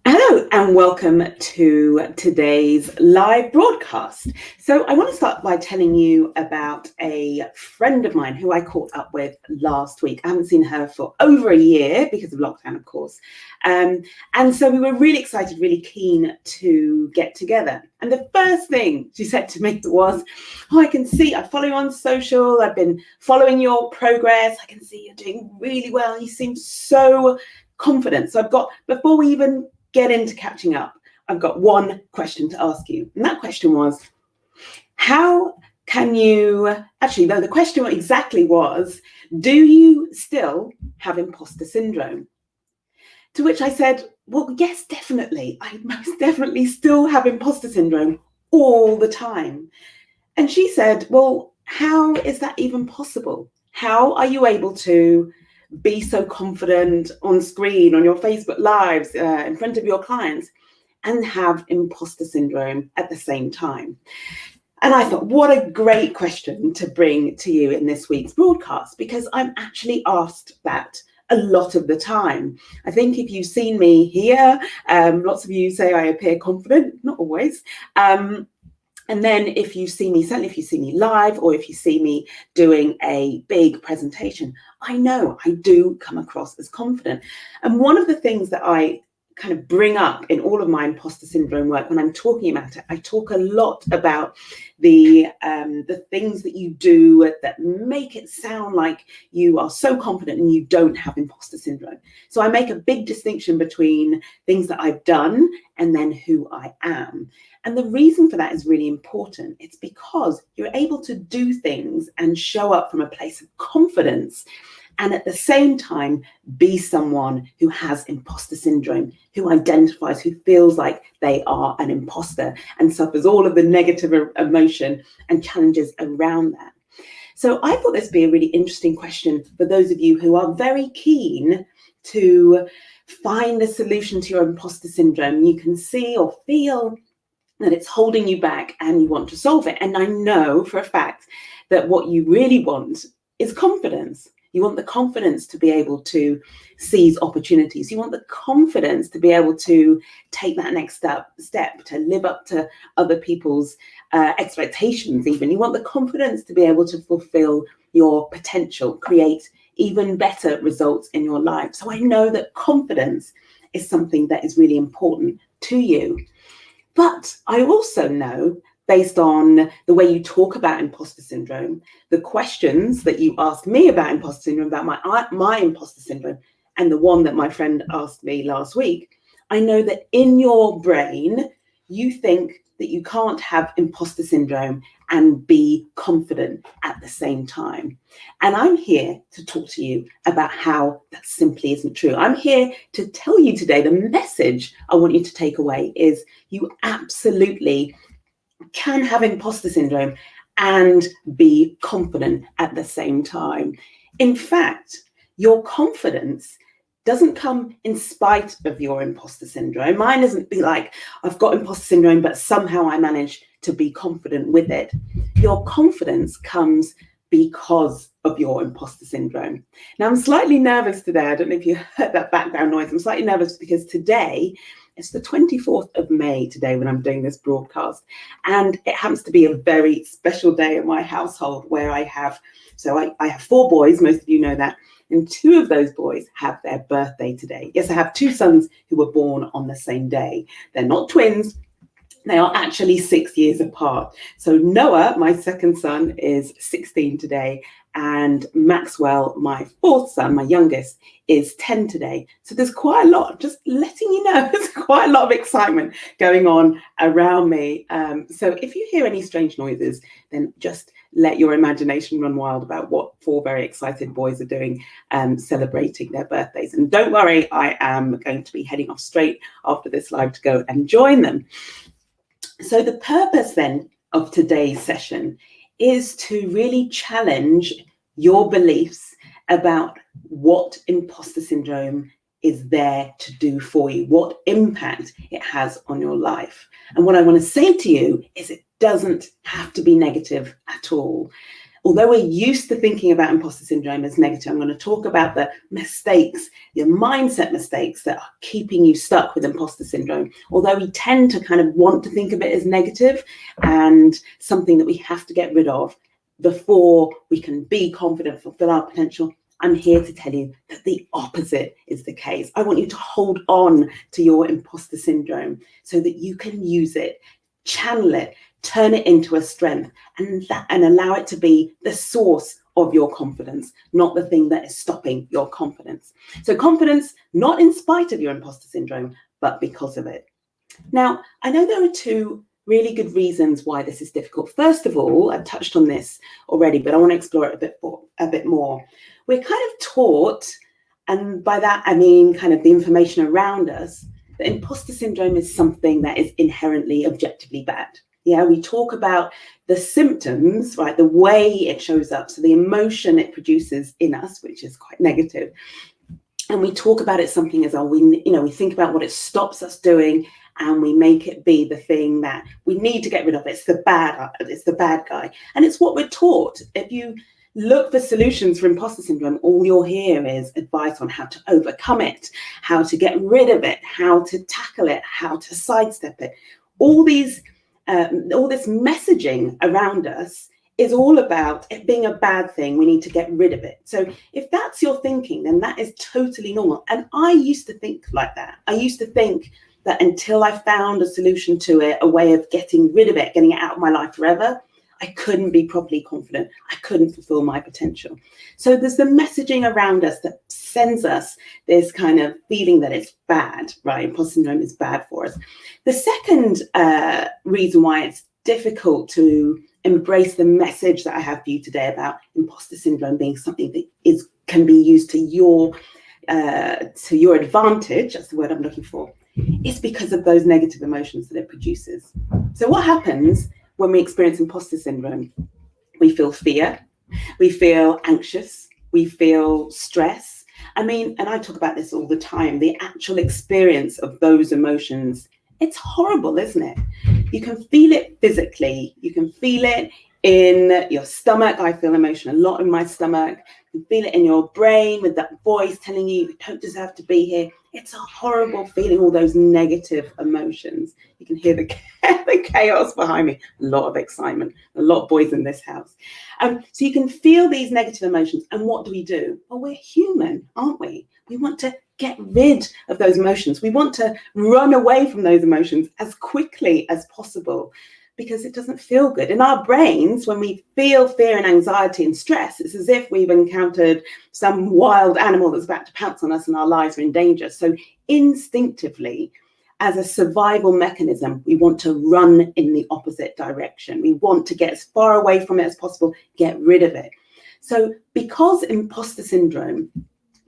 Hello and welcome to today's live broadcast. So I want to start by telling you about a friend of mine who I caught up with last week. I haven't seen her for over a year because of lockdown, of course. And so we were really excited, really keen to get together. And the first thing she said to me was, I can see, I follow you on social. I've been following your progress. I can see you're doing really well. You seem so confident. So before we even get into catching up, I've got one question to ask you. And that question was, how can you, the question exactly was, do you still have imposter syndrome? To which I said, well, yes, definitely. I most definitely still have imposter syndrome all the time. And she said, well, how is that even possible? How are you able to be so confident on screen, on your Facebook lives, in front of your clients, and have imposter syndrome at the same time? And I thought, what a great question to bring to you in this week's broadcast, because I'm actually asked that a lot of the time. I think if you've seen me here, lots of you say I appear confident, not always. And then if you see me, certainly if you see me live or if you see me doing a big presentation, I know I do come across as confident. And one of the things that I kind of bring up in all of my imposter syndrome work when I'm talking about it, I talk a lot about the things that you do that make it sound like you are so confident and you don't have imposter syndrome. So I make a big distinction between things that I've done and then who I am. And the reason for that is really important. It's because you're able to do things and show up from a place of confidence and at the same time be someone who has imposter syndrome, who identifies, who feels like they are an imposter and suffers all of the negative emotion and challenges around that. So I thought this would be a really interesting question for those of you who are very keen to find a solution to your imposter syndrome. You can see or feel that it's holding you back and you want to solve it. And I know for a fact that what you really want is confidence. You want the confidence to be able to seize opportunities. You want the confidence to be able to take that next step, to live up to other people's expectations even. You want the confidence to be able to fulfill your potential, create even better results in your life. So I know that confidence is something that is really important to you. But I also know, based on the way you talk about imposter syndrome, the questions that you asked me about imposter syndrome, about my imposter syndrome, and the one that my friend asked me last week, I know that in your brain, you think that you can't have imposter syndrome and be confident at the same time. And I'm here to talk to you about how that simply isn't true. I'm here to tell you today, the message I want you to take away is you absolutely can have imposter syndrome and be confident at the same time. In fact, your confidence doesn't come in spite of your imposter syndrome. Mine isn't be like, I've got imposter syndrome, but somehow I manage to be confident with it. Your confidence comes because of your imposter syndrome. Now, I'm slightly nervous today. I don't know if you heard that background noise. I'm slightly nervous because today, it's the 24th of May today when I'm doing this broadcast. And it happens to be a very special day in my household where I have 4 boys, most of you know that, and 2 of those boys have their birthday today. Yes, I have 2 sons who were born on the same day. They're not twins. They are actually 6 years apart. So Noah, my second son, is 16 today, and Maxwell, my 4th son, my youngest, is 10 today. So there's quite a lot, just letting you know, there's quite a lot of excitement going on around me. So if you hear any strange noises, then just let your imagination run wild about what 4 very excited boys are doing, celebrating their birthdays. And don't worry, I am going to be heading off straight after this live to go and join them. So the purpose then of today's session is to really challenge your beliefs about what imposter syndrome is there to do for you, what impact it has on your life. And what I want to say to you is it doesn't have to be negative at all. Although we're used to thinking about imposter syndrome as negative, I'm going to talk about the mistakes, the mindset mistakes that are keeping you stuck with imposter syndrome. Although we tend to kind of want to think of it as negative and something that we have to get rid of before we can be confident, fulfill our potential, I'm here to tell you that the opposite is the case. I want you to hold on to your imposter syndrome so that you can use it, channel it, turn it into a strength, and allow it to be the source of your confidence, not the thing that is stopping your confidence. So confidence, not in spite of your imposter syndrome, but because of it. Now, I know there are two really good reasons why this is difficult. First of all, I've touched on this already, but I want to explore it a bit more. We're kind of taught, and by that I mean kind of the information around us, that imposter syndrome is something that is inherently objectively bad. Yeah, we talk about the symptoms, right? The way it shows up, so the emotion it produces in us, which is quite negative. And we talk about it something as we think about what it stops us doing, and we make it be the thing that we need to get rid of. It's the bad guy. And it's what we're taught. If you look for solutions for imposter syndrome, all you'll hear is advice on how to overcome it, how to get rid of it, how to tackle it, how to sidestep it. All this messaging around us is all about it being a bad thing. We need to get rid of it. So if that's your thinking, then that is totally normal. And I used to think like that. I used to think that until I found a solution to it, a way of getting rid of it, getting it out of my life forever, I couldn't be properly confident. I couldn't fulfill my potential. So there's the messaging around us that sends us this kind of feeling that it's bad, right? Imposter syndrome is bad for us. The second reason why it's difficult to embrace the message that I have for you today about imposter syndrome being something that can be used to your advantage, that's the word I'm looking for, is because of those negative emotions that it produces. So what happens when we experience imposter syndrome? We feel fear, we feel anxious, we feel stress. I mean, and I talk about this all the time, the actual experience of those emotions, it's horrible, isn't it? You can feel it physically, you can feel it in your stomach. I feel emotion a lot in my stomach. You can feel it in your brain with that voice telling you don't deserve to be here. It's a horrible feeling, all those negative emotions. You can hear the chaos behind me, a lot of excitement, a lot of boys in this house. So you can feel these negative emotions. And what do? Well, we're human, aren't we? We want to get rid of those emotions. We want to run away from those emotions as quickly as possible, because it doesn't feel good. In our brains, when we feel fear and anxiety and stress, it's as if we've encountered some wild animal that's about to pounce on us and our lives are in danger. So instinctively, as a survival mechanism, we want to run in the opposite direction. We want to get as far away from it as possible, get rid of it. So because imposter syndrome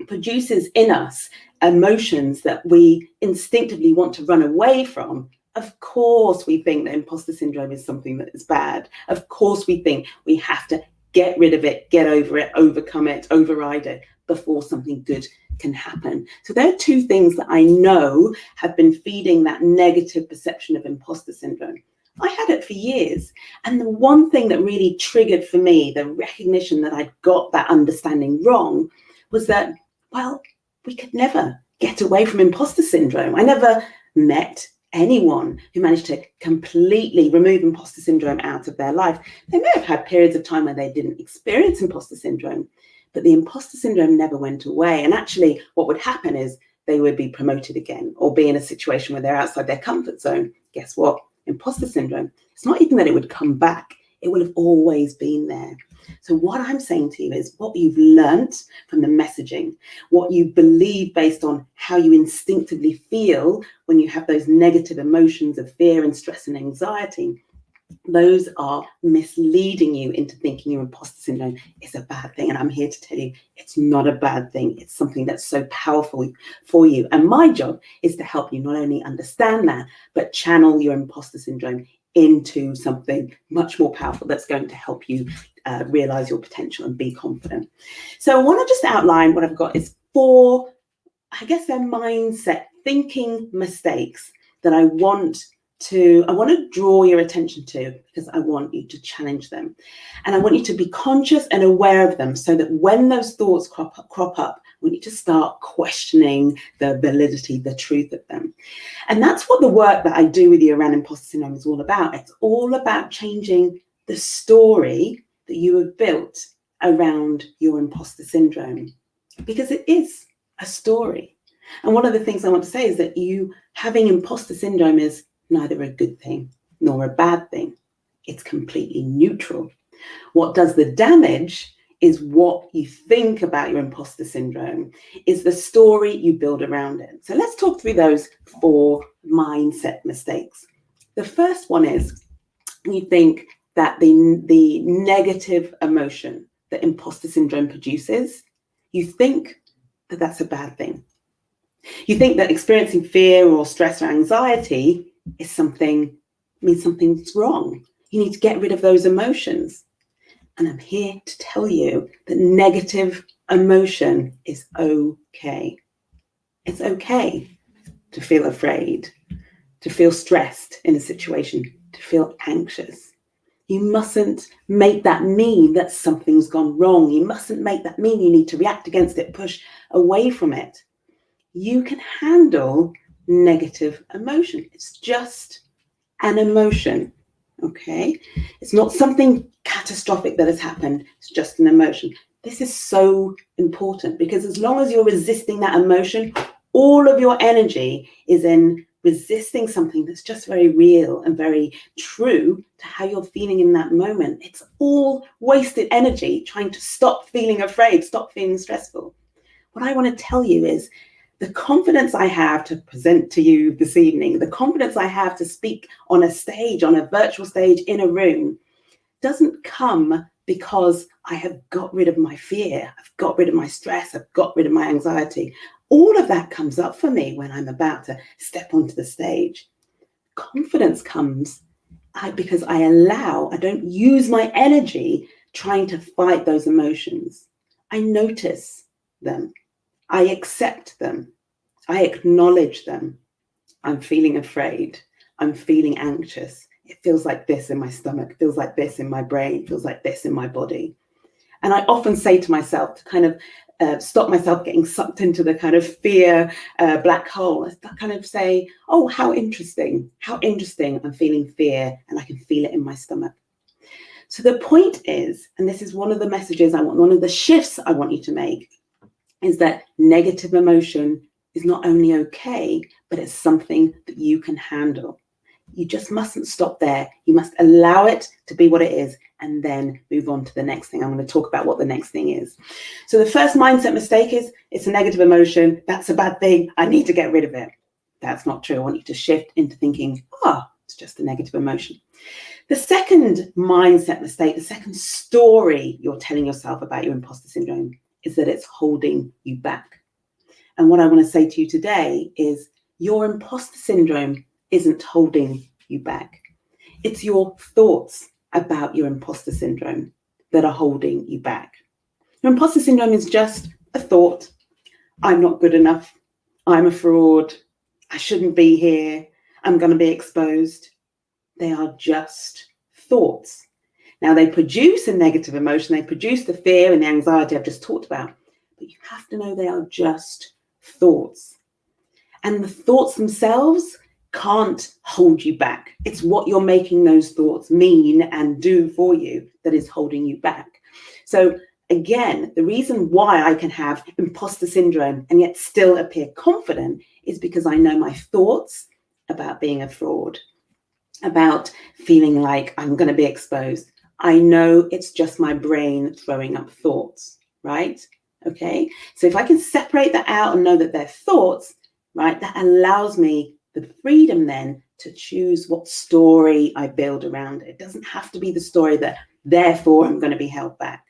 produces in us emotions that we instinctively want to run away from, of course we think that imposter syndrome is something that is bad. Of course we think we have to get rid of it, get over it, overcome it, override it before something good can happen. So there are two things that I know have been feeding that negative perception of imposter syndrome. I had it for years. And the one thing that really triggered for me the recognition that I'd got that understanding wrong was that, well, we could never get away from imposter syndrome. I never met anyone who managed to completely remove imposter syndrome out of their life. They may have had periods of time where they didn't experience imposter syndrome, but the imposter syndrome never went away. And actually what would happen is they would be promoted again or be in a situation where they're outside their comfort zone. Guess what? Imposter syndrome, it's not even that it would come back. It will have always been there. So what I'm saying to you is what you've learnt from the messaging, what you believe based on how you instinctively feel when you have those negative emotions of fear and stress and anxiety, those are misleading you into thinking your imposter syndrome is a bad thing. And I'm here to tell you it's not a bad thing. It's something that's so powerful for you. And my job is to help you not only understand that, but channel your imposter syndrome into something much more powerful that's going to help you realize your potential and be confident. So I want to just outline what I've got is 4, I guess they're mindset thinking mistakes that I want I want to draw your attention to, because I want you to challenge them. And I want you to be conscious and aware of them, so that when those thoughts crop up, we need to start questioning the validity, the truth of them. And that's what the work that I do with you around imposter syndrome is all about. It's all about changing the story that you have built around your imposter syndrome, because it is a story. And one of the things I want to say is that you having imposter syndrome is neither a good thing nor a bad thing. It's completely neutral. What does the damage is what you think about your imposter syndrome, is the story you build around it. So let's talk through those 4 mindset mistakes. The first one is you think that the negative emotion that imposter syndrome produces, you think that that's a bad thing. You think that experiencing fear or stress or anxiety means something's wrong. You need to get rid of those emotions. And I'm here to tell you that negative emotion is okay. It's okay to feel afraid, to feel stressed in a situation, to feel anxious. You mustn't make that mean that something's gone wrong. You mustn't make that mean you need to react against it, push away from it. You can handle negative emotion. It's just an emotion, okay? It's not something catastrophic that has happened. It's just an emotion. This is so important, because as long as you're resisting that emotion, all of your energy is in resisting something that's just very real and very true to how you're feeling in that moment. It's all wasted energy trying to stop feeling afraid, stop feeling stressful. What I want to tell you is the confidence I have to present to you this evening, the confidence I have to speak on a stage, on a virtual stage, in a room, doesn't come because I have got rid of my fear, I've got rid of my stress, I've got rid of my anxiety. All of that comes up for me when I'm about to step onto the stage. Confidence comes because I don't use my energy trying to fight those emotions. I notice them. I accept them. I acknowledge them. I'm feeling afraid. I'm feeling anxious. It feels like this in my stomach. It feels like this in my brain. It feels like this in my body. And I often say to myself to kind of stop myself getting sucked into the kind of fear black hole. I kind of say, oh, how interesting. How interesting. I'm feeling fear and I can feel it in my stomach. So the point is, and this is one of the messages one of the shifts I want you to make, is that negative emotion is not only okay, but it's something that you can handle. You just mustn't stop there. You must allow it to be what it is and then move on to the next thing. I'm going to talk about what the next thing is. So the first mindset mistake is it's a negative emotion. That's a bad thing. I need to get rid of it. That's not true. I want you to shift into thinking, it's just a negative emotion. The second mindset mistake, the second story you're telling yourself about your imposter syndrome, is that it's holding you back. And what I want to say to you today is your imposter syndrome isn't holding you back. It's your thoughts about your imposter syndrome that are holding you back. Your imposter syndrome is just a thought. I'm not good enough. I'm a fraud. I shouldn't be here. I'm going to be exposed. They are just thoughts. Now, they produce a negative emotion. They produce the fear and the anxiety I've just talked about. But you have to know they are just thoughts. And the thoughts themselves can't hold you back. It's what you're making those thoughts mean and do for you that is holding you back. So again, the reason why I can have imposter syndrome and yet still appear confident is because I know my thoughts about being a fraud, about feeling like I'm going to be exposed. I know it's just my brain throwing up thoughts, right? Okay. So if I can separate that out and know that they're thoughts, right, that allows me the freedom then to choose what story I build around it. It doesn't have to be the story that therefore I'm going to be held back.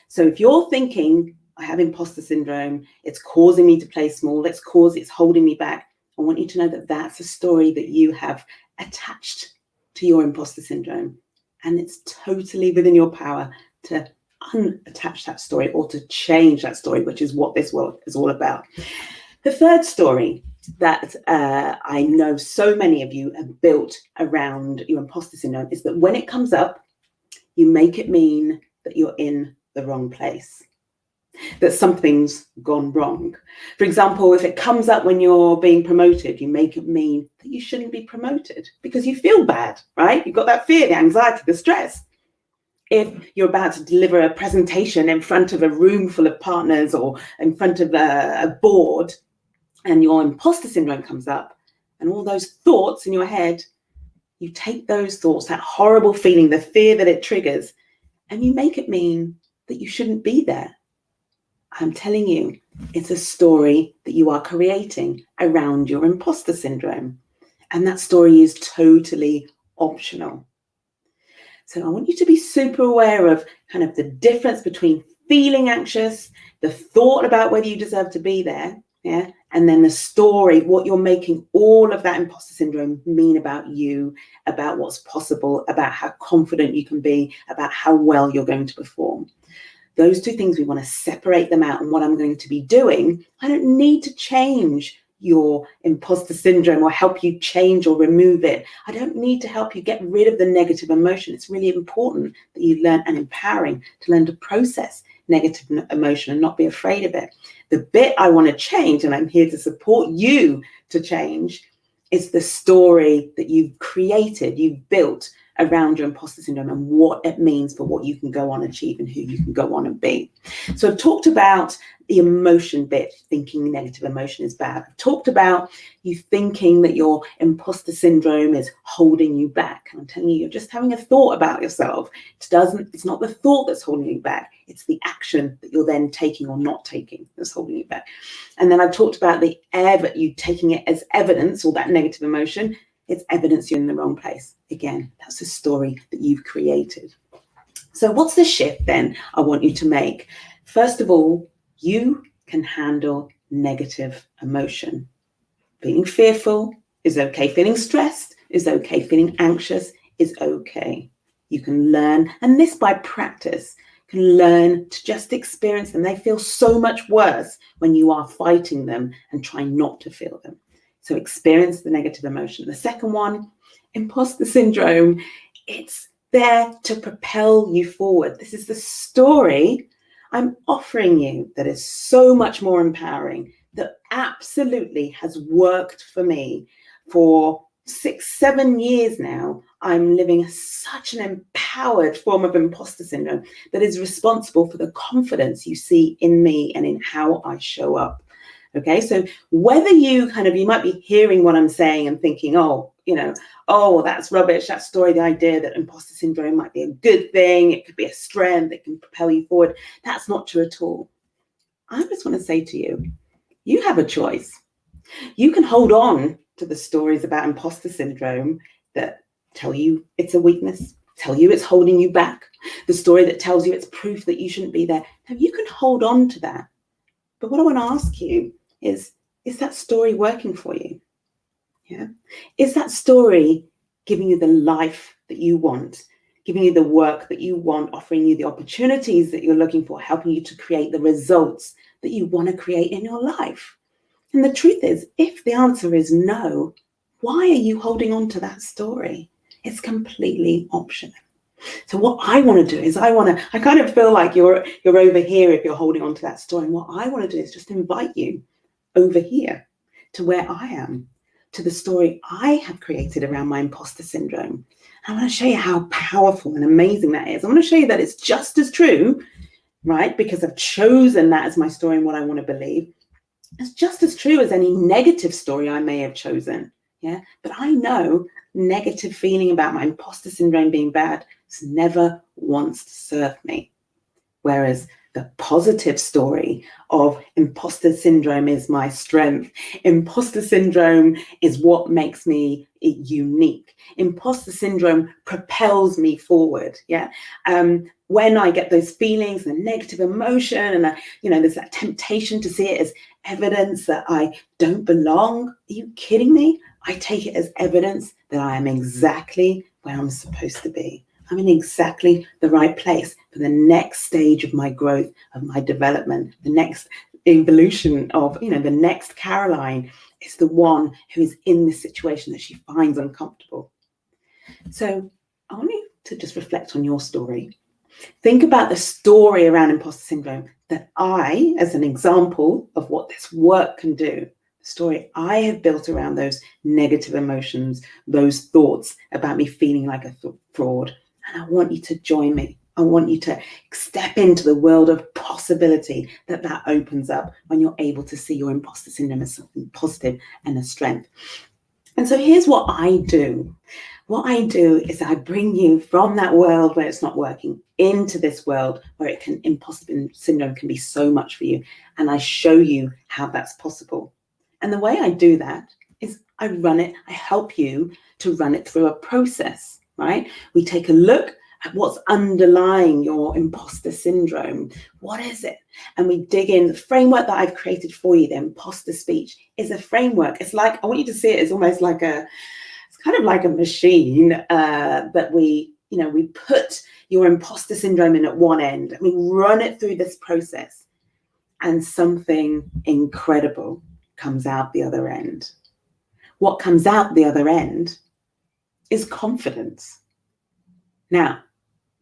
So if you're thinking I have imposter syndrome, it's causing me to play small, it's holding me back, I want you to know that that's a story that you have attached to your imposter syndrome. And it's totally within your power to unattach that story or to change that story, which is what this world is all about. The third story that I know so many of you have built around your imposter syndrome is that when it comes up, you make it mean that you're in the wrong place, that something's gone wrong. For example, if it comes up when you're being promoted, you make it mean that you shouldn't be promoted because you feel bad, right? You've got that fear, the anxiety, the stress. If you're about to deliver a presentation in front of a room full of partners or in front of a board, and your imposter syndrome comes up and all those thoughts in your head, you take those thoughts, that horrible feeling, the fear that it triggers, and you make it mean that you shouldn't be there. I'm telling you, it's a story that you are creating around your imposter syndrome. And that story is totally optional. So I want you to be super aware of kind of the difference between feeling anxious, the thought about whether you deserve to be there, yeah, and then the story, what you're making all of that imposter syndrome mean about you, about what's possible, about how confident you can be, about how well you're going to perform. Those two things, we want to separate them out. And what I'm going to be doing, I don't need to change your imposter syndrome or help you change or remove it. I don't need to help you get rid of the negative emotion. It's really important that you learn, and empowering to learn to process negative emotion and not be afraid of it. The bit I want to change, and I'm here to support you to change, is the story that you've created, you've built around your imposter syndrome and what it means for what you can go on and achieve and who you can go on and be. So I've talked about the emotion bit, thinking negative emotion is bad. I've talked about you thinking that your imposter syndrome is holding you back. I'm telling you, you're just having a thought about yourself. It's not the thought that's holding you back. It's the action that you're then taking or not taking that's holding you back. And then I've talked about you taking it as evidence, or that negative emotion. It's evidence you're in the wrong place. Again, that's a story that you've created. So what's the shift then I want you to make? First of all, you can handle negative emotion. Feeling fearful is okay. Feeling stressed is okay. Feeling anxious is okay. You can learn, and this by practice, can learn to just experience them. They feel so much worse when you are fighting them and trying not to feel them. So experience the negative emotion. The second one, imposter syndrome, it's there to propel you forward. This is the story I'm offering you that is so much more empowering, that absolutely has worked for me for 6-7 years now. I'm living such an empowered form of imposter syndrome that is responsible for the confidence you see in me and in how I show up. Okay, so whether you might be hearing what I'm saying and thinking, oh, that's rubbish, that story, the idea that imposter syndrome might be a good thing, it could be a strength, it can propel you forward. That's not true at all. I just want to say to you, you have a choice. You can hold on to the stories about imposter syndrome that tell you it's a weakness, tell you it's holding you back, the story that tells you it's proof that you shouldn't be there. Now, you can hold on to that. But what I want to ask you is that story working for you? Yeah. Is that story giving you the life that you want, giving you the work that you want, offering you the opportunities that you're looking for, helping you to create the results that you want to create in your life? And the truth is, if the answer is no, why are you holding on to that story? It's completely optional. So what I want to do is I kind of feel like you're over here if you're holding on to that story. And what I want to do is just invite you over here to where I am, to the story I have created around my imposter syndrome. I want to show you how powerful and amazing that is. I want to show you that it's just as true, right? Because I've chosen that as my story and what I want to believe. It's just as true as any negative story I may have chosen. Yeah, but I know negative feeling about my imposter syndrome being bad has never once served me. Whereas the positive story of imposter syndrome is my strength. Imposter syndrome is what makes me unique. Imposter syndrome propels me forward. Yeah. When I get those feelings, the negative emotion, and there's that temptation to see it as evidence that I don't belong. Are you kidding me? I take it as evidence that I am exactly where I'm supposed to be. I'm in exactly the right place for the next stage of my growth, of my development, the next evolution of, the next Caroline is the one who is in this situation that she finds uncomfortable. So I want you to just reflect on your story. Think about the story around imposter syndrome that I, as an example of what this work can do, the story I have built around those negative emotions, those thoughts about me feeling like a fraud. And I want you to join me. I want you to step into the world of possibility that opens up when you're able to see your imposter syndrome as something positive and a strength. And so here's what I do. What I do is I bring you from that world where it's not working into this world where imposter syndrome can be so much for you. And I show you how that's possible. And the way I do that is I help you to run it through a process, right? We take a look at what's underlying your imposter syndrome. What is it? And we dig in. The framework that I've created for you, the imposter speech, is a framework. It's like, I want you to see it as almost like it's kind of like a machine that we put your imposter syndrome in at one end and we run it through this process and something incredible comes out the other end. What comes out the other end is confidence. Now,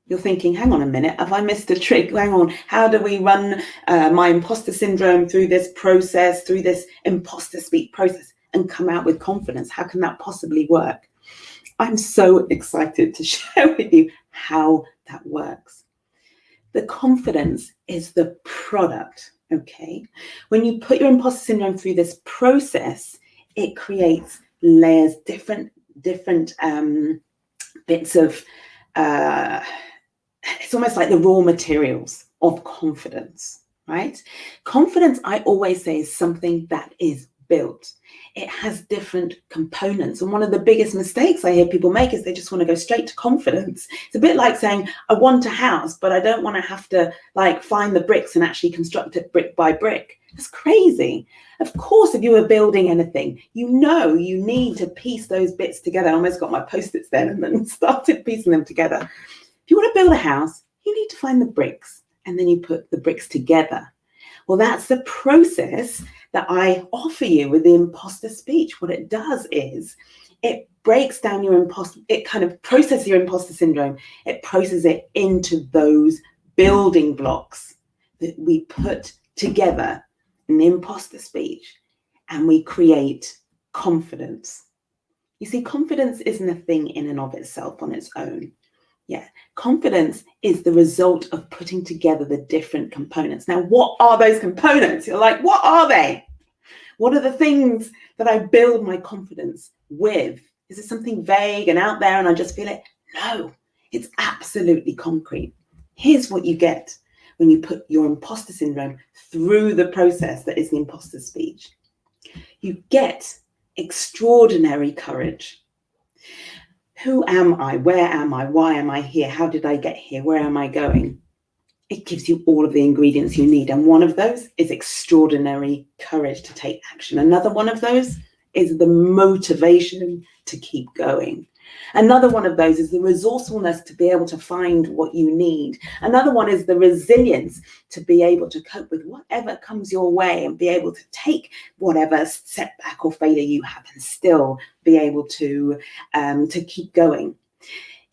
you're thinking, hang on a minute, have I missed a trick? Hang on, how do we run my imposter syndrome through this process, through this imposter speak process and come out with confidence? How can that possibly work? I'm so excited to share with you how that works. The confidence is the product, okay? When you put your imposter syndrome through this process, it creates layers, different bits of, it's almost like the raw materials of confidence, right? Confidence, I always say, is something that is built. It has different components. And one of the biggest mistakes I hear people make is they just want to go straight to confidence. It's a bit like saying, I want a house, but I don't want to have to find the bricks and actually construct it brick by brick. It's crazy. Of course, if you were building anything, you need to piece those bits together. I almost got my Post-its then and then started piecing them together. If you want to build a house, you need to find the bricks and then you put the bricks together. Well, that's the process that I offer you with the imposter speech. What it does is it breaks down it kind of processes your imposter syndrome. It processes it into those building blocks that we put together in the imposter speech, and we create confidence. You see, confidence isn't a thing in and of itself on its own. Yeah, confidence is the result of putting together the different components. Now, what are those components? You're like, what are they? What are the things that I build my confidence with? Is it something vague and out there and I just feel it? No, it's absolutely concrete. Here's what you get when you put your imposter syndrome through the process that is the imposter speech. You get extraordinary courage. Who am I? Where am I? Why am I here? How did I get here? Where am I going? It gives you all of the ingredients you need. And one of those is extraordinary courage to take action. Another one of those is the motivation to keep going. Another one of those is the resourcefulness to be able to find what you need. Another one is the resilience to be able to cope with whatever comes your way and be able to take whatever setback or failure you have and still be able to keep going.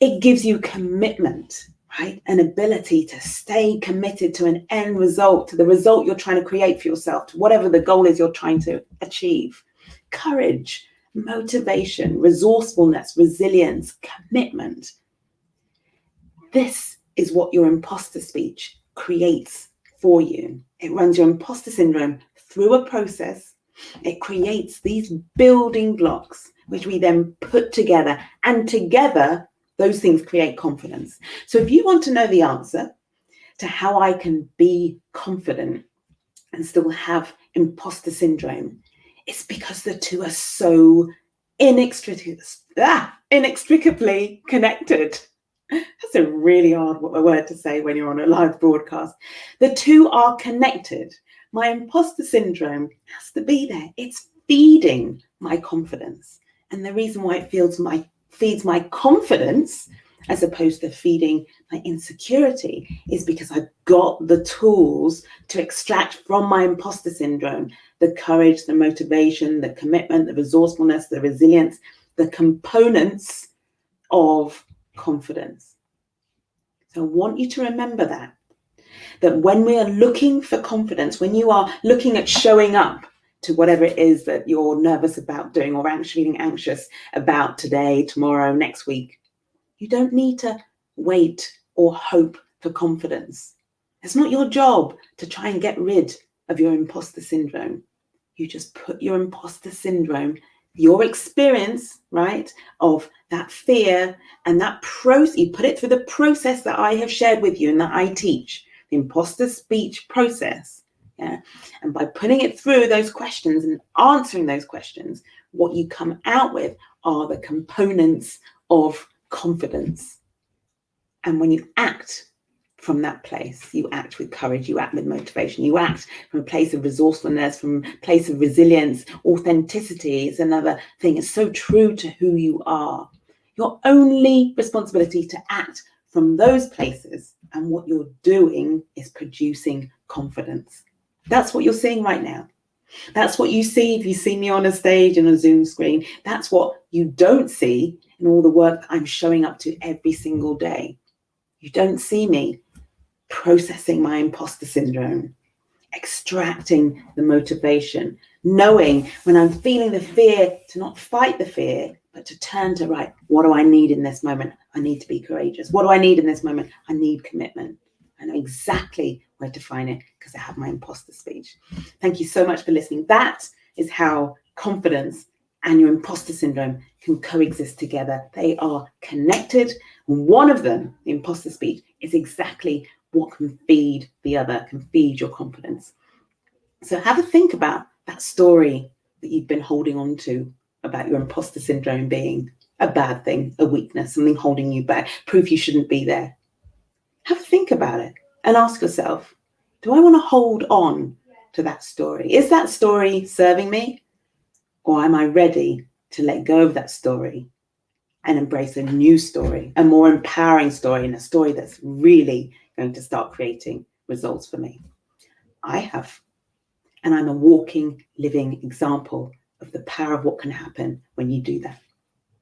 It gives you commitment, right? An ability to stay committed to an end result, to the result you're trying to create for yourself, to whatever the goal is you're trying to achieve. Courage, motivation, resourcefulness, resilience, commitment. This is what your imposter speech creates for you. It runs your imposter syndrome through a process. It creates these building blocks, which we then put together, and together those things create confidence. So if you want to know the answer to how I can be confident and still have imposter syndrome, it's because the two are so inextricably connected. That's a really hard word to say when you're on a live broadcast. The two are connected. My imposter syndrome has to be there. It's feeding my confidence. And the reason why it feeds my confidence as opposed to feeding my insecurity is because I've got the tools to extract from my imposter syndrome the courage, the motivation, the commitment, the resourcefulness, the resilience, the components of confidence. So I want you to remember that when we are looking for confidence, when you are looking at showing up to whatever it is that you're nervous about doing or feeling anxious about today, tomorrow, next week, you don't need to wait or hope for confidence. It's not your job to try and get rid of your imposter syndrome. You just put your imposter syndrome, your experience, right, of that fear and that process, you put it through the process that I have shared with you and that I teach, the imposter speech process. Yeah. And by putting it through those questions and answering those questions, what you come out with are the components of confidence. And when you act from that place, you act with courage, you act with motivation, you act from a place of resourcefulness, from a place of resilience. Authenticity is another thing. It's so true to who you are. Your only responsibility to act from those places, and what you're doing is producing confidence. That's what you're seeing right now. That's what you see if you see me on a stage and a Zoom screen. That's what you don't see in all the work that I'm showing up to every single day. You don't see me processing my imposter syndrome, extracting the motivation, knowing when I'm feeling the fear to not fight the fear, but to turn to, right, what do I need in this moment? I need to be courageous. What do I need in this moment? I need commitment. I know exactly where to find it because I have my imposter speech. Thank you so much for listening. That is how confidence and your imposter syndrome can coexist together. They are connected. One of them, the imposter speech, is exactly what can feed the other, can feed your confidence. So have a think about that story that you've been holding on to about your imposter syndrome being a bad thing, a weakness, something holding you back, proof you shouldn't be there. Have a think about it and ask yourself, do I want to hold on to that story? Is that story serving me? Or am I ready to let go of that story and embrace a new story, a more empowering story, and a story that's really going to start creating results for me? I have, and I'm a walking, living example of the power of what can happen when you do that.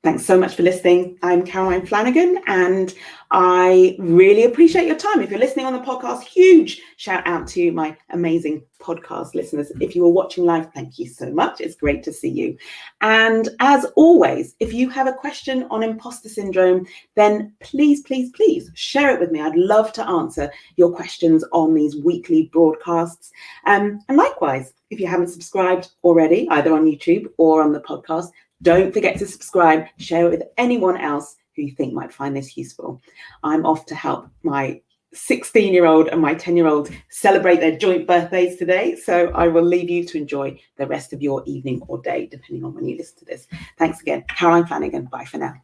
Thanks so much for listening. I'm Caroline Flanagan, and I really appreciate your time. If you're listening on the podcast, huge shout out to my amazing podcast listeners. If you are watching live, thank you so much. It's great to see you. And as always, if you have a question on imposter syndrome, then please, please, please share it with me. I'd love to answer your questions on these weekly broadcasts. And likewise, if you haven't subscribed already, either on YouTube or on the podcast, don't forget to subscribe, share it with anyone else who you think might find this useful. I'm off to help my 16-year-old and my 10-year-old celebrate their joint birthdays today. So I will leave you to enjoy the rest of your evening or day, depending on when you listen to this. Thanks again. Caroline Flanagan. Bye for now.